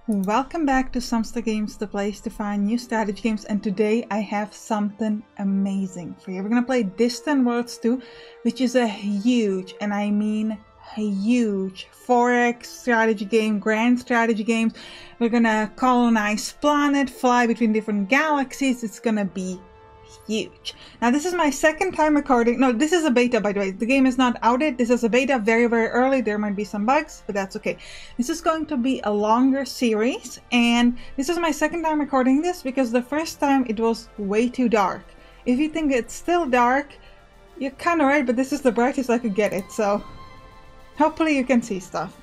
Welcome back to Sampstra Games, the place to find new strategy games, and today I have something amazing for you. We're gonna play Distant Worlds 2, which is a huge, and I mean huge, 4X strategy game, grand strategy games. We're gonna colonize planet, fly between different galaxies. It's gonna be huge. Now this is my second time recording. No, this is a beta, by the way. The game is not out yet. This is a beta, very early. There might be some bugs, but that's okay. This is going to be a longer series, and this is my second time recording this because the first time it was way too dark. If you think it's still dark, you're kind of right, but this is the brightest I could get it, so hopefully you can see stuff.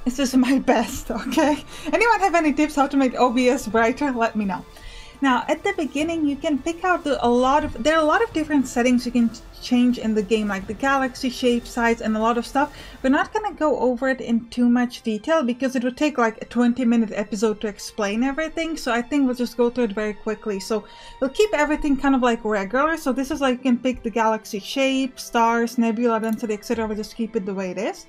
This is my best, okay? Anyone have any tips how to make OBS brighter? Let me know. Now, at the beginning, you can pick out there are a lot of different settings you can change in the game, like the galaxy shape, size, and a lot of stuff. We're not going to go over it in too much detail because it would take like a 20-minute episode to explain everything. So I think we'll just go through it very quickly. So we'll keep everything kind of like regular. So this is like you can pick the galaxy shape, stars, nebula density, etc. We'll just keep it the way it is.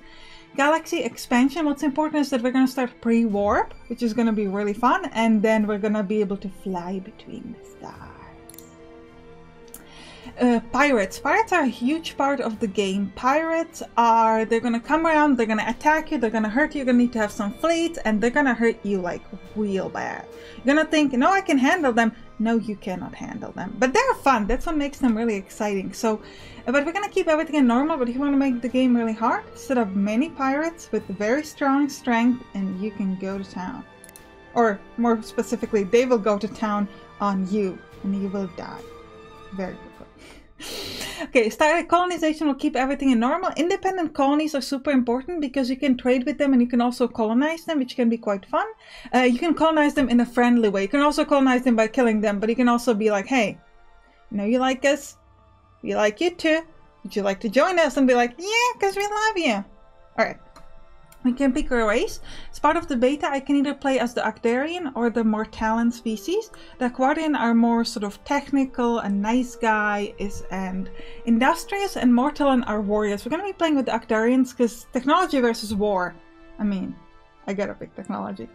Galaxy expansion, what's important is that we're going to start pre-warp, which is going to be really fun, and then we're going to be able to fly between the stars. Pirates. Pirates are a huge part of the game. Pirates are, they're going to come around, they're going to attack you, they're going to hurt you, you're going to need to have some fleets, and they're going to hurt you like real bad. You're going to think, no, I can handle them. No, you cannot handle them. But they're fun. That's what makes them really exciting. So, but we're going to keep everything in normal, but if you want to make the game really hard, set up many pirates with very strong strength, and you can go to town. Or, more specifically, they will go to town on you, and you will die. Very quickly. Okay, started colonization will keep everything in normal. Independent colonies are super important because you can trade with them and you can also colonize them, which can be quite fun. You can colonize them in a friendly way. You can also colonize them by killing them, but you can also be like, hey, you know you like us, we like you too. Would you like to join us? And be like, yeah, because we love you. Alright. We can pick a race. As part of the beta, I can either play as the Actarian or the Mortalan species. The Aquarian are more sort of technical and nice guy and industrious, and Mortalan are warriors. We're going to be playing with the Actarians because technology versus war. I mean, I gotta pick technology.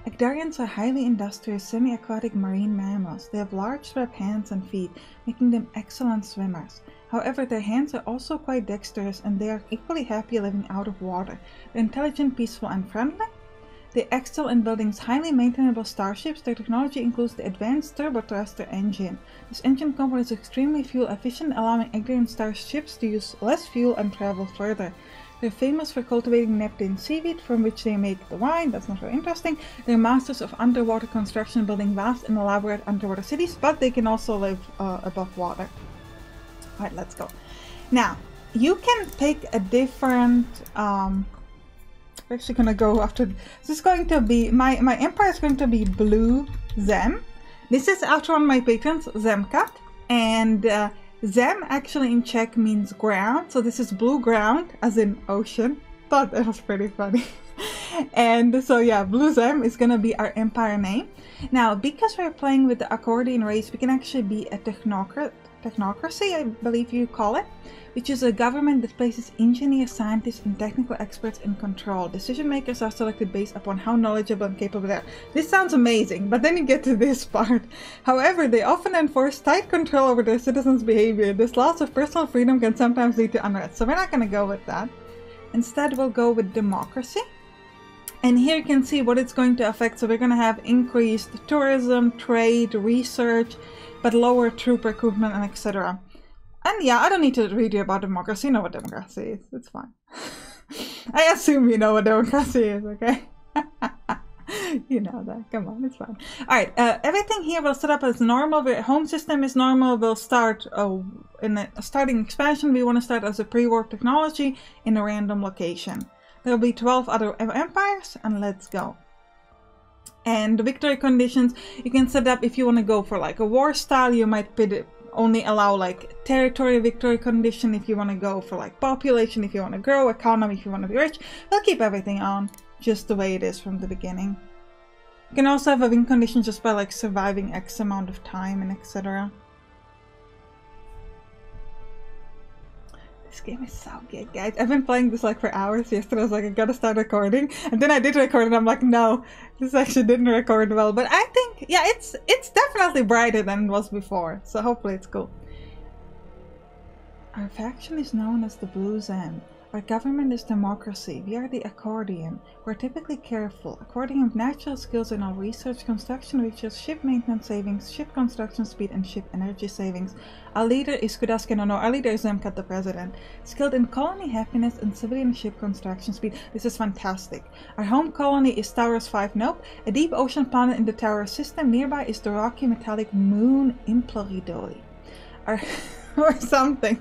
Actarians are highly industrious, semi-aquatic marine mammals. They have large webbed hands and feet, making them excellent swimmers. However, their hands are also quite dexterous and they are equally happy living out of water. They're intelligent, peaceful, and friendly. They excel in building highly maintainable starships. Their technology includes the advanced turbo-thruster engine. This engine component is extremely fuel efficient, allowing Actarian starships to use less fuel and travel further. They're famous for cultivating Neptune seaweed, from which they make the wine. That's not very interesting. They're masters of underwater construction, building vast and elaborate underwater cities, but they can also live above water. Alright, let's go. Now, you can pick a different... we're actually going to go after... This is going to be... My empire is going to be Blue Zem. This is after one of my patrons, Zemkat. And Zem actually in Czech means ground. So this is blue ground, as in ocean. Thought that was pretty funny. And so yeah, Blue Zem is going to be our empire name. Now, because we're playing with the accordion race, we can actually be a technocracy, I believe you call it, which is a government that places engineers, scientists, and technical experts in control. Decision makers are selected based upon how knowledgeable and capable they are. This sounds amazing, but then you get to this part. However, they often enforce tight control over their citizens' behavior. This loss of personal freedom can sometimes lead to unrest, so we're not going to go with that. Instead, we'll go with democracy. And here you can see what it's going to affect. So we're going to have increased tourism, trade, research, but lower troop recruitment, and etc. And yeah, I don't need to read you about democracy. You know what democracy is. It's fine. I assume you know what democracy is, okay? You know that. Come on, it's fine. Alright, everything here will set up as normal. The home system is normal. We'll start in a starting expansion. We want to start as a pre-warp technology in a random location. There will be 12 other empires, and let's go. And the victory conditions, you can set up if you want to go for like a war style, you might only allow like territory victory condition. If you want to go for like population, if you want to grow, economy, if you want to be rich, we'll keep everything on just the way it is from the beginning. You can also have a win condition just by like surviving X amount of time and etc. This game is so good, guys. I've been playing this like for hours. Yesterday I was like, I gotta start recording. And then I did record and I'm like, no, this actually didn't record well. But I think, yeah, it's definitely brighter than it was before. So hopefully it's cool. Our faction is known as the Blue Zen. Our government is democracy. We are the accordion. We're typically careful. According with natural skills in our research, construction reaches ship maintenance savings, ship construction speed, and ship energy savings. Our leader is Kudaske no. Our leader is Zemkat, the president. Skilled in colony happiness and civilian ship construction speed. This is fantastic. Our home colony is Taurus 5 Nope, a deep ocean planet in the Taurus system. Nearby is the rocky metallic moon Imploridoi. Or something.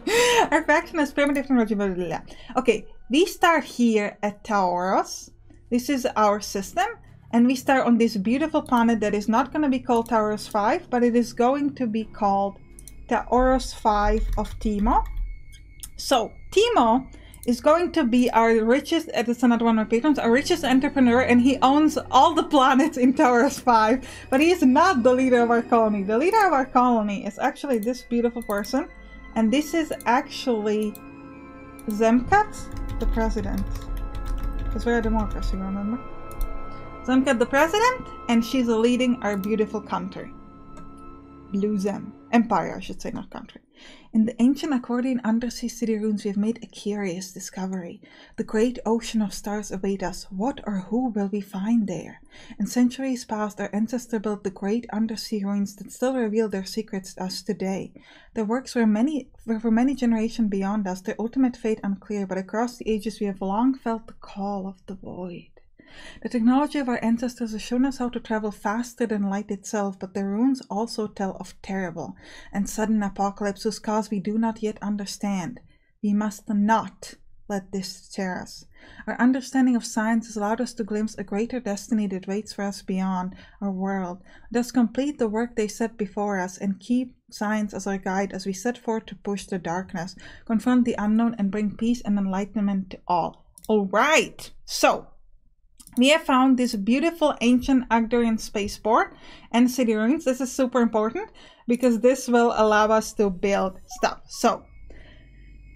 Our faction has primitive technology, blah, blah, blah. Okay, we start here at Taurus. This is our system. And we start on this beautiful planet that is not going to be called Taurus 5, but it is going to be called Taurus 5 of Timo. So, Timo is going to be our richest, it's another one of my patrons, our richest entrepreneur, and he owns all the planets in Taurus 5, but he is not the leader of our colony. The leader of our colony is actually this beautiful person, and this is actually Zemkat, the president. Because we're a democracy, remember? Zemkat, the president, and she's leading our beautiful country. Blue Zem. Empire, I should say, not country. In the ancient accordion undersea city ruins, we have made a curious discovery. The great ocean of stars await us. What or who will we find there? In centuries past, our ancestors built the great undersea ruins that still reveal their secrets to us today. Their works were for many generations beyond us, their ultimate fate unclear, but across the ages we have long felt the call of the void. The technology of our ancestors has shown us how to travel faster than light itself, but the runes also tell of terrible and sudden apocalypse whose cause we do not yet understand. We must not let this scare us. Our understanding of science has allowed us to glimpse a greater destiny that waits for us beyond our world. Let us complete the work they set before us and keep science as our guide as we set forth to push the darkness, confront the unknown, and bring peace and enlightenment to all. All right, so we have found this beautiful ancient Agdorian spaceport and city ruins. This is super important because this will allow us to build stuff. So,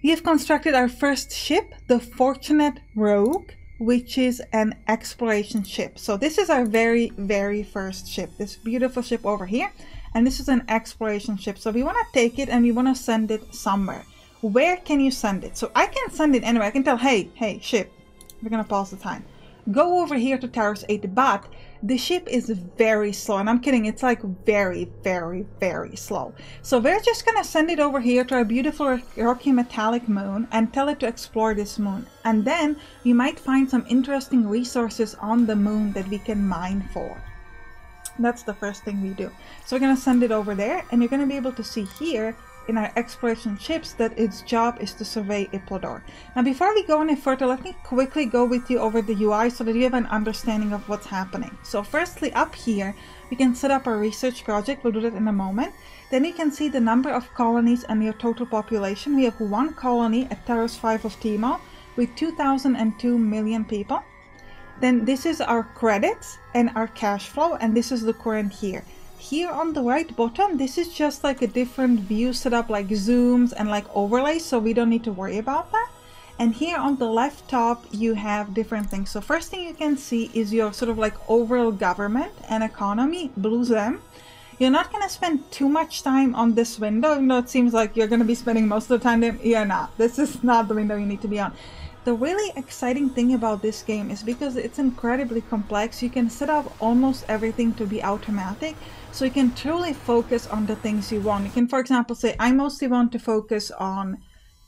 we have constructed our first ship, the Fortunate Rogue, which is an exploration ship. So this is our very, very first ship, this beautiful ship over here. And this is an exploration ship. So we want to take it and we want to send it somewhere. Where can you send it? So I can send it anywhere. I can tell, hey, ship, we're going to pause the time. Go over here to Taurus 8, but the ship is very slow, and I'm kidding, it's like very, very, very slow. So we're just gonna send it over here to our beautiful rocky metallic moon and tell it to explore this moon. And then we might find some interesting resources on the moon that we can mine for. That's the first thing we do. So we're gonna send it over there, and you're gonna be able to see here in our exploration ships that its job is to survey Iplodor. Now before we go any further, let me quickly go with you over the UI so that you have an understanding of what's happening. So firstly, up here we can set up our research project. We'll do that in a moment. Then you can see the number of colonies and your total population. We have one colony at Taurus 5 of Timo with 2,002 million people. Then this is our credits and our cash flow, and this is the current year. Here on the right bottom, this is just like a different view set up, like zooms and like overlays, so we don't need to worry about that. And here on the left top, you have different things. So first thing you can see is your sort of like overall government and economy, Blue Zem. You're not going to spend too much time on this window, even though it seems like you're going to be spending most of the time there. You're not. This is not the window you need to be on. The really exciting thing about this game is because it's incredibly complex, you can set up almost everything to be automatic, so you can truly focus on the things you want. You can, for example, say, I mostly want to focus on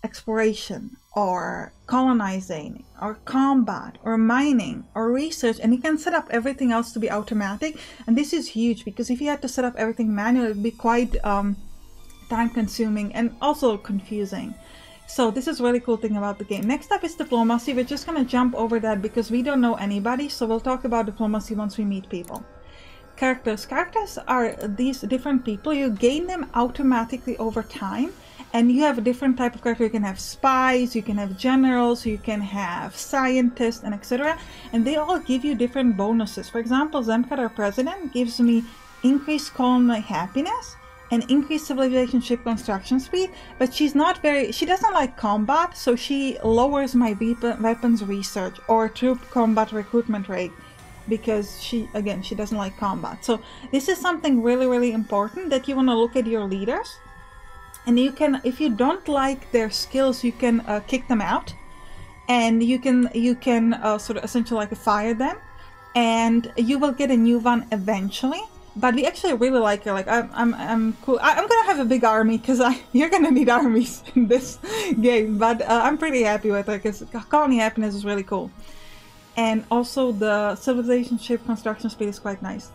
exploration or colonizing or combat or mining or research, and you can set up everything else to be automatic. And this is huge because if you had to set up everything manually, it would be quite time consuming and also confusing. So this is a really cool thing about the game. Next up is diplomacy. We're just going to jump over that because we don't know anybody, so we'll talk about diplomacy once we meet people. Characters. Characters are these different people. You gain them automatically over time, and you have a different type of character. You can have spies, you can have generals, you can have scientists, and etc. And they all give you different bonuses. For example, Zemkat, our president, gives me increased colony happiness and increased civilization ship construction speed, but she doesn't like combat, so she lowers my weapons research or troop combat recruitment rate, because she doesn't like combat. So this is something really, really important, that you want to look at your leaders, and you can, if you don't like their skills, you can kick them out, and you can sort of essentially like fire them, and you will get a new one eventually. But we actually really like her. Like I'm cool. I'm gonna have a big army, because you're gonna need armies in this game. But I'm pretty happy with her, because colony happiness is really cool, and also the civilization ship construction speed is quite nice.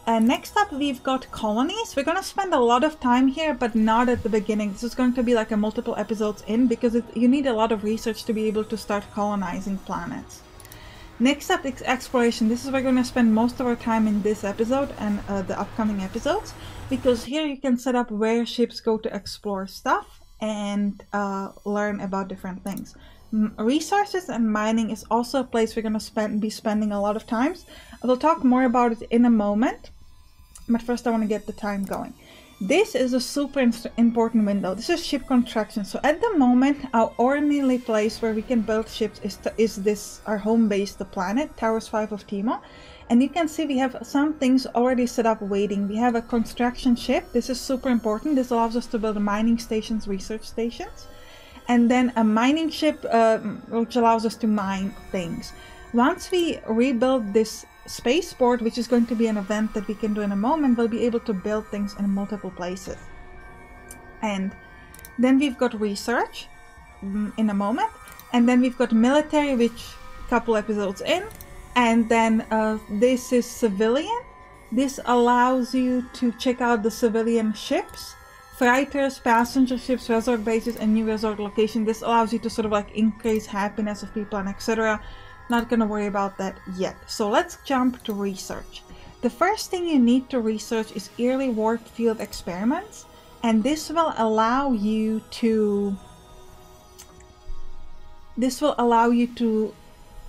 And next up, we've got colonies. We're gonna spend a lot of time here, but not at the beginning. This is going to be like a multiple episodes in, because you need a lot of research to be able to start colonizing planets. Next up is exploration. This is where we're going to spend most of our time in this episode and the upcoming episodes, because here you can set up where ships go to explore stuff and learn about different things. Resources and mining is also a place we're going to be spending a lot of times. I will talk more about it in a moment, but first I want to get the time going. This is a super important window. This is ship construction. So at the moment, our ordinary place where we can build ships is this, our home base, the planet, Towers 5 of Timo. And you can see we have some things already set up waiting. We have a construction ship. This is super important. This allows us to build mining stations, research stations. And then a mining ship, which allows us to mine things. Once we rebuild this spaceport, which is going to be an event that we can do in a moment, we'll be able to build things in multiple places. And then we've got research in a moment, and then we've got military, which a couple episodes in, and then this is civilian. This allows you to check out the civilian ships, freighters, passenger ships, resort bases, and new resort location. This allows you to sort of like increase happiness of people and etc. Not going to worry about that yet. So let's jump to research. The first thing you need to research is early warp field experiments, and this will allow you to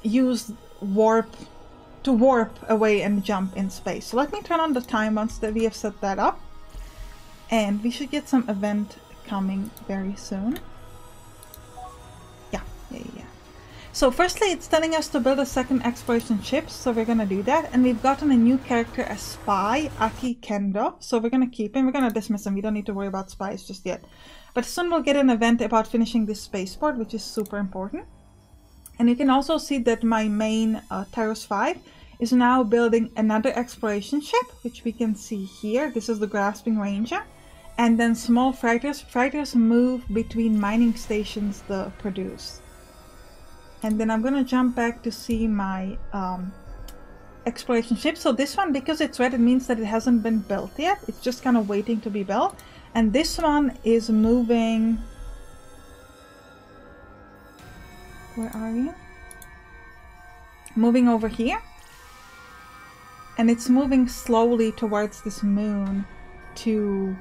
use warp away and jump in space. So let me turn on the time once that we have set that up, and we should get some event coming very soon. Yeah. So firstly, it's telling us to build a second exploration ship, so we're going to do that. And we've gotten a new character as Spy, Aki Kendo. So we're going to keep him. We're going to dismiss him. We don't need to worry about spies just yet. But soon we'll get an event about finishing this spaceport, which is super important. And you can also see that my main Taros 5 is now building another exploration ship, which we can see here. This is the Grasping Ranger. And then small freighters. Freighters move between mining stations they produce. And then I'm going to jump back to see my exploration ship. So this one, because it's red, it means that it hasn't been built yet. It's just kind of waiting to be built. And this one is moving... Where are you? Moving over here. And it's moving slowly towards this moon to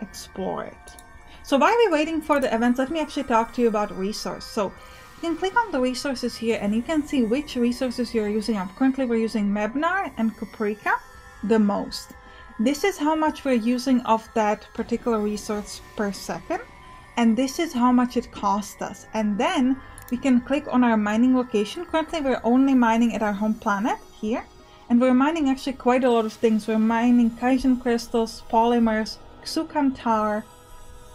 explore it. So while we're waiting for the events, let me actually talk to you about resource. So you can click on the resources here and you can see which resources you're using up. Currently we're using Mebnar and Caprica the most. This is how much we're using of that particular resource per second, and this is how much it cost us. And then we can click on our mining location. Currently we're only mining at our home planet here, and we're mining actually quite a lot of things. We're mining Kaizen crystals, polymers, Xukantar,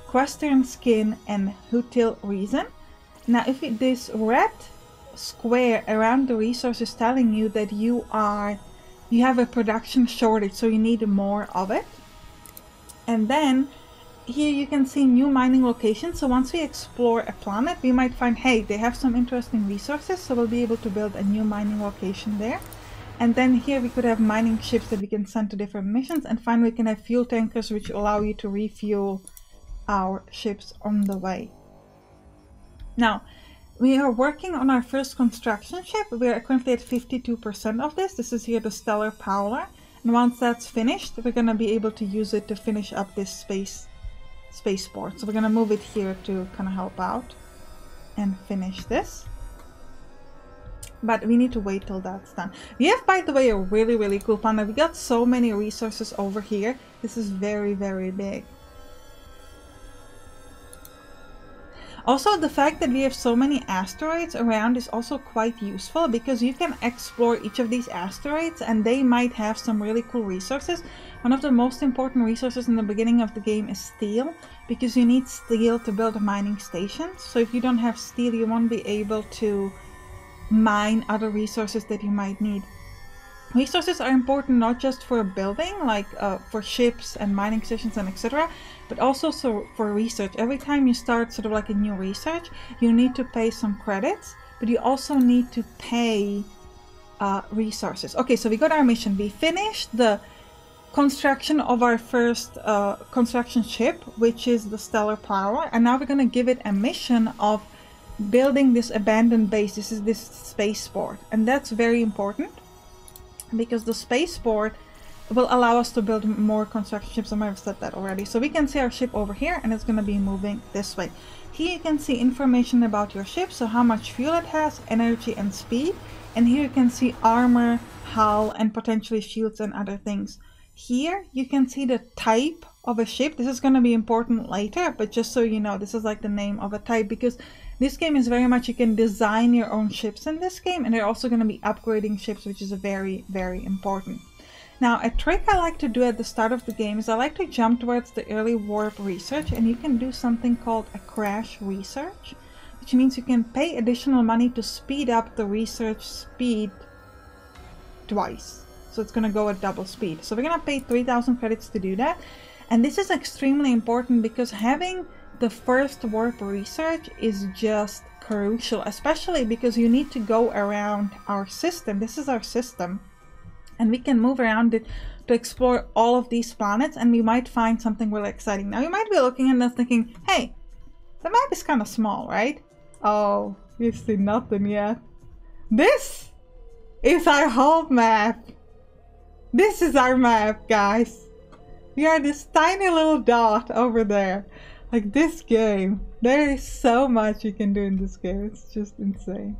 Questern skin, and Hutil resin. Now if this red square around the resource is telling you that you have a production shortage, so you need more of it. And then here you can see new mining locations. So once we explore a planet, we might find, hey, they have some interesting resources, so we'll be able to build a new mining location there. And then here we could have mining ships that we can send to different missions, and finally we can have fuel tankers which allow you to refuel our ships on the way. Now, we are working on our first construction ship. We are currently at 52% of this. This is here the Stellar Prowler. And once that's finished, we're going to be able to use it to finish up this spaceport. So we're going to move it here to kind of help out and finish this. But we need to wait till that's done. We have, by the way, a really, really cool planet. We got so many resources over here. This is very, very big. Also, the fact that we have so many asteroids around is also quite useful, because you can explore each of these asteroids and they might have some really cool resources. One of the most important resources in the beginning of the game is steel, because you need steel to build mining stations. So if you don't have steel, you won't be able to mine other resources that you might need. Resources are important not just for building, like for ships and mining stations and etc., but also for research. Every time you start sort of like a new research, you need to pay some credits, but you also need to pay resources. Okay, so we got our mission. We finished the construction of our first construction ship, which is the Stellar Prowler, and now we're going to give it a mission of building this abandoned base. This is this spaceport, and that's very important, because the spaceport will allow us to build more construction ships. I might have said that already. So we can see our ship over here, and it's going to be moving this way. Here you can see information about your ship, so how much fuel it has, energy and speed. And here you can see armor, hull, and potentially shields and other things. Here you can see the type of a ship. This is going to be important later, but just so you know, this is like the name of a type, because this game is very much, you can design your own ships in this game, and they're also going to be upgrading ships, which is very, very important. Now, a trick I like to do at the start of the game is I like to jump towards the early warp research, and you can do something called a crash research, which means you can pay additional money to speed up the research speed twice. So it's going to go at double speed. So we're going to pay 3,000 credits to do that. And this is extremely important, because having the first warp research is just crucial, especially because you need to go around our system. This is our system, and we can move around it to explore all of these planets, and we might find something really exciting. Now you might be looking at this thinking, hey, the map is kind of small, right? Oh, you see nothing yet. This is our whole map. This is our map, guys. We are this tiny little dot over there. Like, this game, there is so much you can do in this game. It's just insane.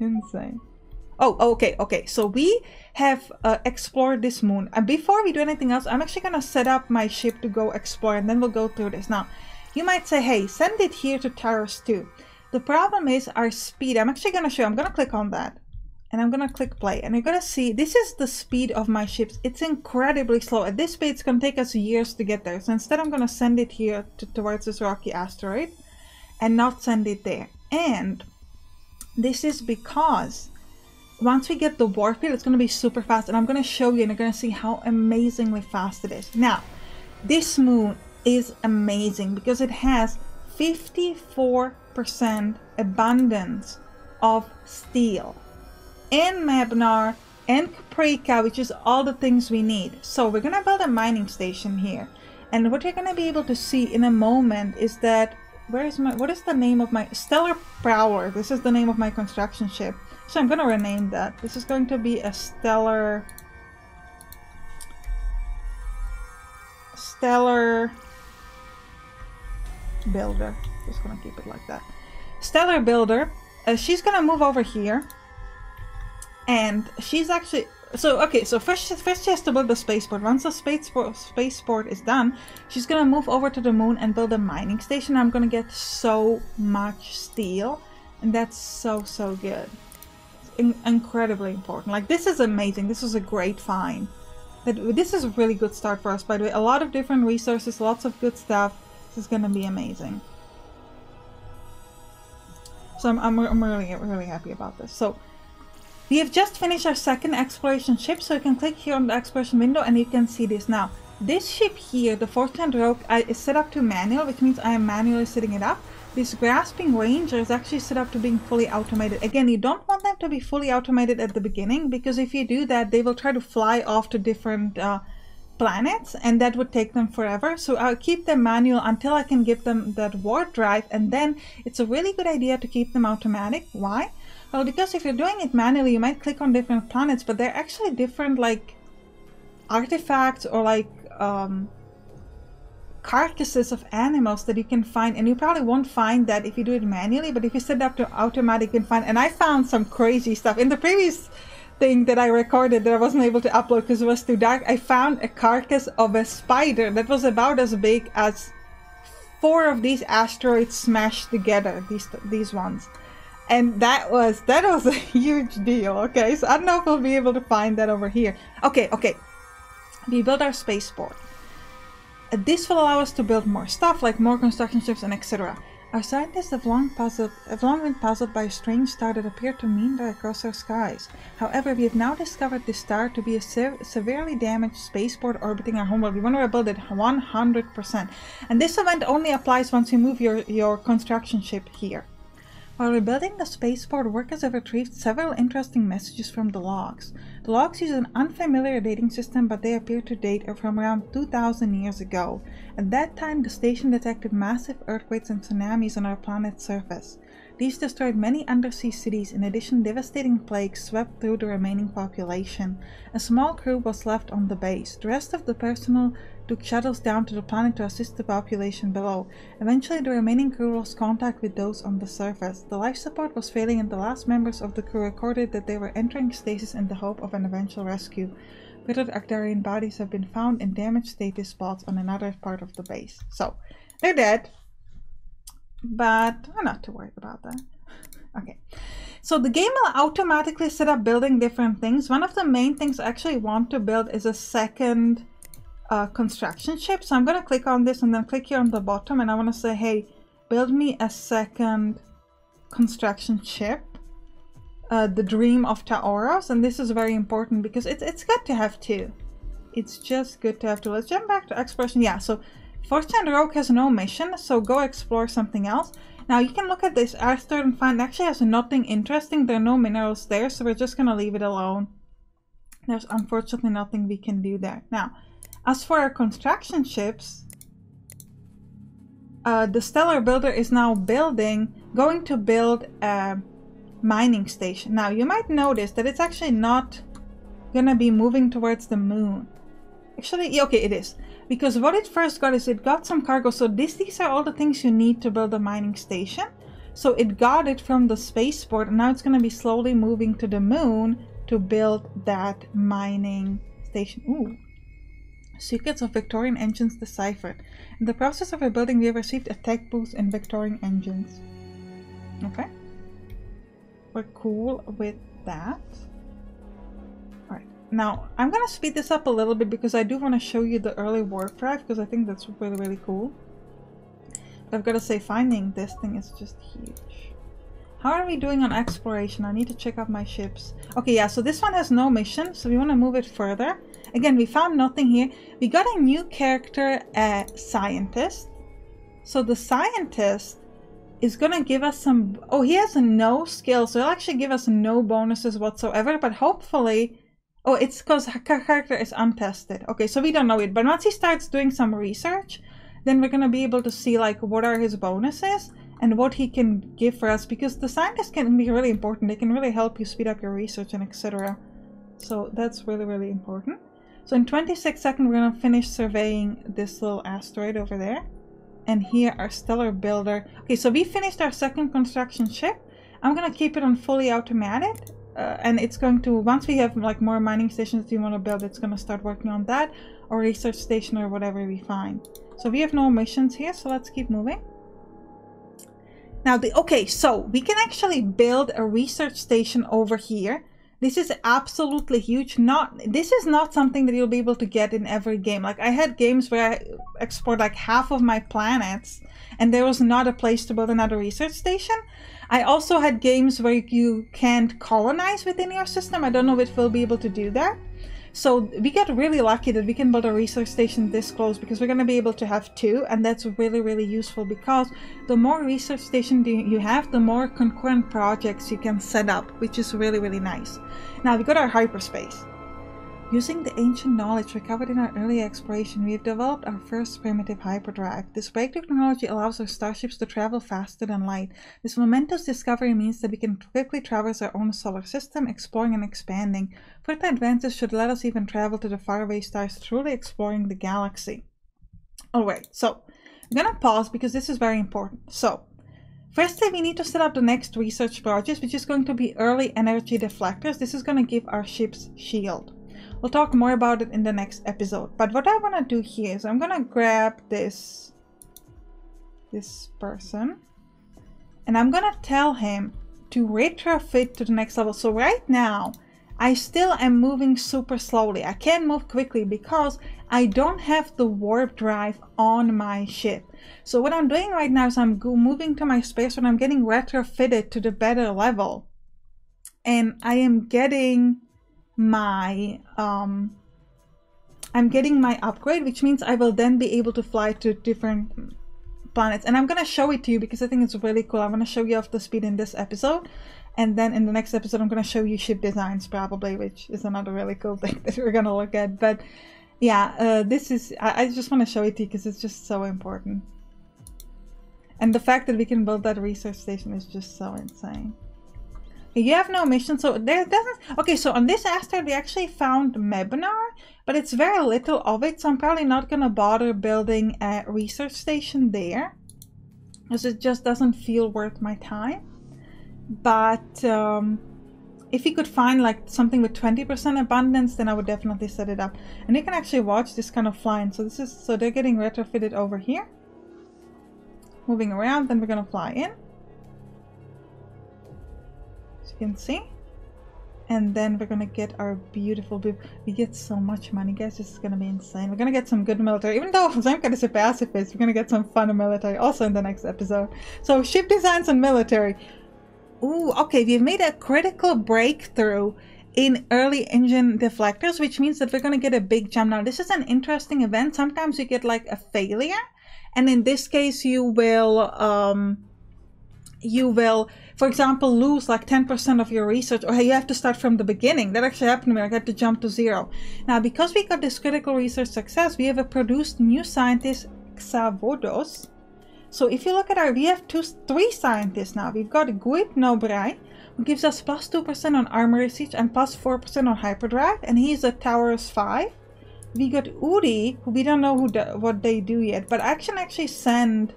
Insane. Oh, okay. So we have explored this moon. And before we do anything else, I'm actually going to set up my ship to go explore, and then we'll go through this. Now, you might say, hey, send it here to Taurus 2. The problem is our speed. I'm actually going to show you. I'm going to click on that. And I'm going to click play. And you're going to see, this is the speed of my ships. It's incredibly slow. At this speed, it's going to take us years to get there. So instead, I'm going to send it here towards this rocky asteroid and not send it there. And this is because once we get the warp field, it's going to be super fast. And I'm going to show you, and you're going to see how amazingly fast it is. Now, this moon is amazing because it has 54% abundance of steel, and Mabnar, and Caprica, which is all the things we need. So we're going to build a mining station here. And what you're going to be able to see in a moment is that, what is the name of my Stellar Prowler? This is the name of my construction ship. So I'm going to rename that. This is going to be a Stellar Builder. Just going to keep it like that. Stellar Builder. She's going to move over here. And she's actually, so first she has to build the spaceport. Once the spaceport is done, she's gonna move over to the moon and build a mining station. I'm gonna get so much steel, and that's so good. It's incredibly important. Like, this is amazing. This is a great find. This is a really good start for us, by the way. A lot of different resources, lots of good stuff. This is gonna be amazing. So I'm really happy about this. So we have just finished our second exploration ship, so you can click here on the exploration window and you can see this. Now, this ship here, the Fortunate Rogue, is set up to manual, which means I am manually setting it up. This Grasping Ranger is actually set up to being fully automated. Again, you don't want them to be fully automated at the beginning, because if you do that, they will try to fly off to different planets, and that would take them forever. So I'll keep them manual until I can give them that warp drive, and then it's a really good idea to keep them automatic. Why? Well, because if you're doing it manually, you might click on different planets, but they're actually different, like, artifacts or like carcasses of animals that you can find, and you probably won't find that if you do it manually, but if you set it up to automatic, you can find. And I found some crazy stuff in the previous thing that I recorded that I wasn't able to upload because it was too dark. I found a carcass of a spider that was about as big as 4 of these asteroids smashed together, these ones. And that was a huge deal. Okay, so I don't know if we'll be able to find that over here. Okay. We built our spaceport. This will allow us to build more stuff, like more construction ships and etc. Our scientists have long been puzzled by a strange star that appeared to meander across our skies. However, we have now discovered this star to be a severely damaged spaceport orbiting our homeworld. We want to rebuild it 100%. And this event only applies once you move your construction ship here. While rebuilding the spaceport, workers have retrieved several interesting messages from the logs. The logs use an unfamiliar dating system, but they appear to date from around 2,000 years ago. At that time, the station detected massive earthquakes and tsunamis on our planet's surface. These destroyed many undersea cities. In addition, devastating plagues swept through the remaining population. A small crew was left on the base. The rest of the personnel took shuttles down to the planet to assist the population below. Eventually, the remaining crew lost contact with those on the surface. The life support was failing, and the last members of the crew recorded that they were entering stasis in the hope of an eventual rescue. Withered Actarian bodies have been found in damaged stasis spots on another part of the base. So, they're dead. But we're not too worried about that. Okay, so the game will automatically set up building different things. One of the main things I actually want to build is a second construction ship. So I'm going to click on this and then click here on the bottom, and I want to say, hey, build me a second construction ship. The Dream of Taoros, and this is very important because it's good to have 2. It's just good to have 2. Let's jump back to exploration. Yeah, so Fortune Rogue has no mission, so go explore something else. Now you can look at this asteroid and find it actually has nothing interesting. There are no minerals there, so we're just gonna leave it alone. There's unfortunately nothing we can do there. Now, as for our construction ships, the Stellar Builder is now going to build a mining station. Now you might notice that it's actually not gonna be moving towards the moon. Actually, okay, it is. Because what it first got is it got some cargo. So these are all the things you need to build a mining station. So it got it from the spaceport, and now it's going to be slowly moving to the moon to build that mining station. Ooh. Secrets of Victorian engines deciphered. In the process of rebuilding, we have received a tech boost in Victorian engines. Okay. We're cool with that. Now, I'm going to speed this up a little bit because I do want to show you the early warp drive because I think that's really, really cool. But I've got to say, finding this thing is just huge. How are we doing on exploration? I need to check out my ships. Okay, yeah, so this one has no mission, so we want to move it further. Again, we found nothing here. We got a new character, a scientist. So the scientist is going to give us some... Oh, he has no skill, so he'll actually give us no bonuses whatsoever, but hopefully... Oh, it's because her character is untested. Okay, so we don't know it. But once he starts doing some research, then we're going to be able to see like what are his bonuses and what he can give for us. Because the scientists can be really important. They can really help you speed up your research and etc. So that's really, really important. So in 26 seconds, we're going to finish surveying this little asteroid over there. And here, our Stellar Builder. Okay, so we finished our second construction ship. I'm going to keep it on fully automatic. And it's going to, once we have like more mining stations we want to build, it's going to start working on that, or research station, or whatever we find. So we have no missions here, so let's keep moving. Now, okay, so we can actually build a research station over here. This is absolutely huge. This is not something that you'll be able to get in every game. Like I had games where I explored like half of my planets and there was not a place to build another research station. I also had games where you can't colonize within your system. I don't know if we'll be able to do that. So we get really lucky that we can build a research station this close because we're going to be able to have 2, and that's really, really useful because the more research stations you have, the more concurrent projects you can set up, which is really, really nice. Now we got our hyperspace. Using the ancient knowledge recovered in our early exploration, we have developed our first primitive hyperdrive. This breakthrough technology allows our starships to travel faster than light. This momentous discovery means that we can quickly traverse our own solar system, exploring and expanding. Further advances should let us even travel to the faraway stars, truly exploring the galaxy. Alright, so I'm gonna pause because this is very important. So, firstly, we need to set up the next research project, which is going to be early energy deflectors. This is going to give our ships shield. We'll talk more about it in the next episode. But what I want to do here is I'm going to grab this this person. And I'm gonna tell him to retrofit to the next level. So right now, I still am moving super slowly. I can't move quickly because I don't have the warp drive on my ship. So what I'm doing right now is I'm moving to my space and I'm getting retrofitted to the better level. And I am getting my upgrade, which means I will then be able to fly to different planets. And I'm gonna show it to you because I think it's really cool. I'm gonna show you off the speed in this episode, and then in the next episode I'm gonna show you ship designs probably, which is another really cool thing that we're gonna look at. But yeah, this is, I just want to show it to you because it's just so important. And the fact that we can build that research station is just so insane. You have no mission, so there doesn't. Okay, so on this asteroid we actually found Mebinar, but it's very little of it, so I'm probably not gonna bother building a research station there, because it just doesn't feel worth my time. But if you could find like something with 20% abundance, then I would definitely set it up. And you can actually watch this kind of flying. So this is, so they're getting retrofitted over here, moving around. Then we're gonna fly in. You can see, and then we're gonna get our beautiful, we get so much money, guys. This is gonna be insane. We're gonna get some good military, even though Zamka is a pacifist. We're gonna get some fun military also in the next episode. So ship designs and military. Ooh, okay, we've made a critical breakthrough in early engine deflectors, which means that we're gonna get a big jump. Now this is an interesting event. Sometimes you get like a failure, and in this case you will for example, lose like 10% of your research, or you have to start from the beginning. That actually happened to me. I had to jump to 0. Now, because we got this critical research success, we have a produced new scientist, Xavodos. So if you look at we have 3 scientists now. We've got Guip Nobrai, who gives us plus 2% on armor research and plus 4% on hyperdrive, and he's a Taurus 5. We got Udi, who we don't know what they do yet, but I can actually send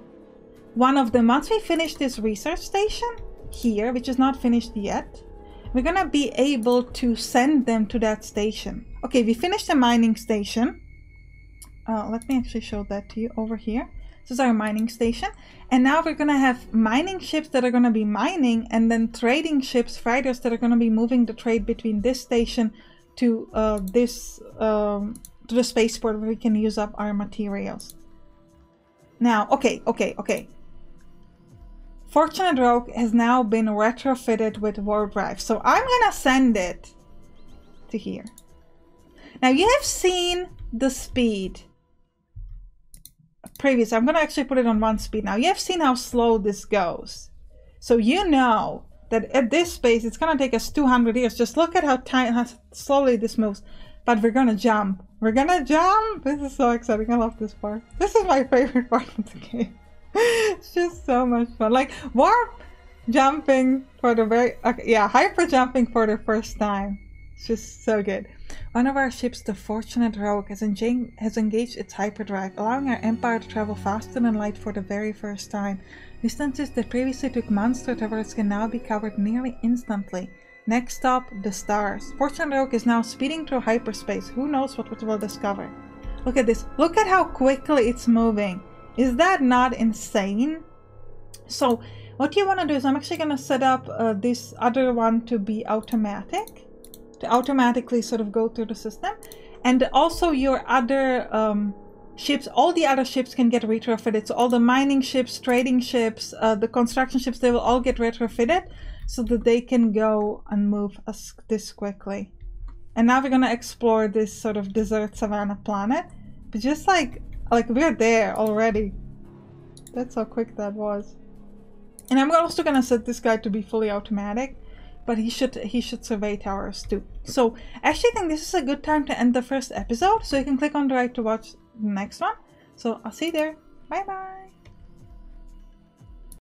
one of them. Once we finish this research station here, which is not finished yet, we're gonna be able to send them to that station. Okay, we finished the mining station. Let me actually show that to you over here. This is our mining station, and now we're gonna have mining ships that are gonna be mining, and then trading ships, freighters, that are gonna be moving the trade between this station to the spaceport where we can use up our materials. Now, okay. Fortunate Rogue has now been retrofitted with warp drive, so I'm gonna send it to here. Now you have seen the speed previous. I'm gonna actually put it on 1 speed now. You have seen how slow this goes, so you know that at this space it's gonna take us 200 years. Just look at how slowly this moves. But we're gonna jump. We're gonna jump. This is so exciting. I love this part. This is my favorite part of the game. It's just so much fun. Like warp jumping for the hyper jumping for the first time. It's just so good. One of our ships, the Fortunate Rogue, has engaged its hyperdrive, allowing our empire to travel faster than light for the very first time. Distances that previously took months to traverse can now be covered nearly instantly. Next stop, the stars. Fortunate Rogue is now speeding through hyperspace. Who knows what we'll discover? Look at this. Look at how quickly it's moving. Is that not insane? So what you want to do is I'm actually going to set up this other one to be automatic, to automatically sort of go through the system. And also your other ships, all the other ships can get retrofitted. So all the mining ships, trading ships, the construction ships, they will all get retrofitted so that they can go and move us this quickly. And now we're going to explore this sort of desert savanna planet. But just like we're there already. That's how quick that was. And I'm also gonna set this guy to be fully automatic, but he should survey towers too. So I actually think this is a good time to end the first episode. So you can click on the right to watch the next one. So I'll see you there. Bye bye.